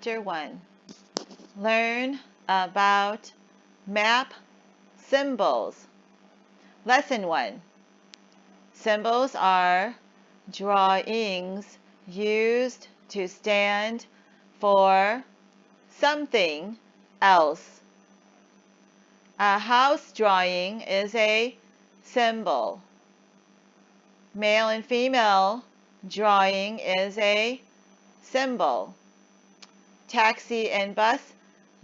Chapter 1. Learn about map symbols. Lesson 1. Symbols are drawings used to stand for something else. A house drawing is a symbol. Male and female drawing is a symbol. Taxi and bus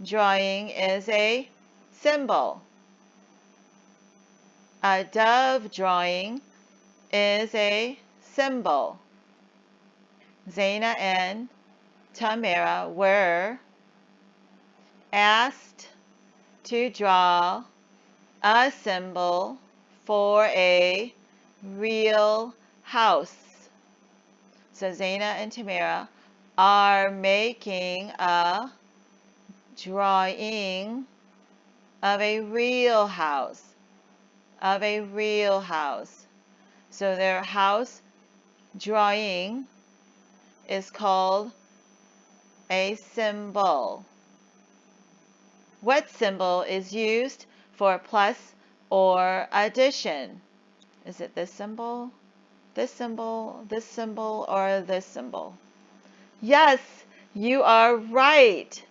drawing is a symbol. A dove drawing is a symbol. Zaina and Tamara were asked to draw a symbol for a real house. So Zaina and Tamara are making a drawing of a real house. So their house drawing is called a symbol. What symbol is used for plus or addition? Is it this symbol, this symbol, this symbol, or this symbol? Yes, you are right.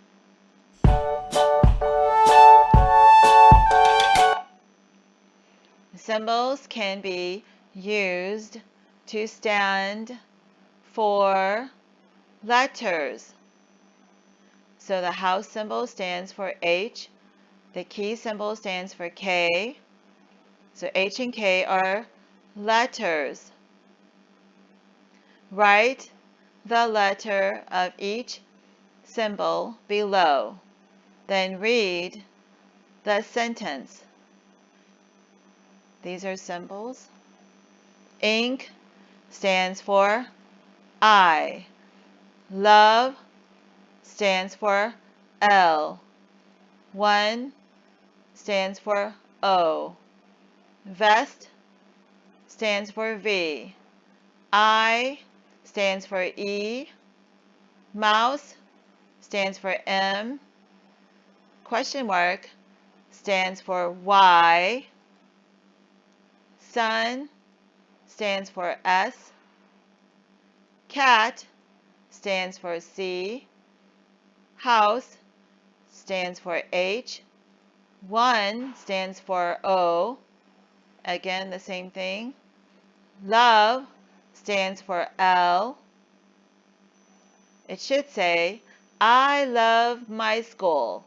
Symbols can be used to stand for letters. So the house symbol stands for H. The key symbol stands for K. So H and K are letters. Write the letter of each symbol below. Then read the sentence. These are symbols. Ink stands for I. Love stands for L. 1 stands for O. Vest stands for V. I stands for E. Mouse stands for M. Question mark stands for Y. Sun stands for S. Cat stands for C. House stands for H. 1 stands for O. Again, the same thing. Love stands for L. It should say, I love my school.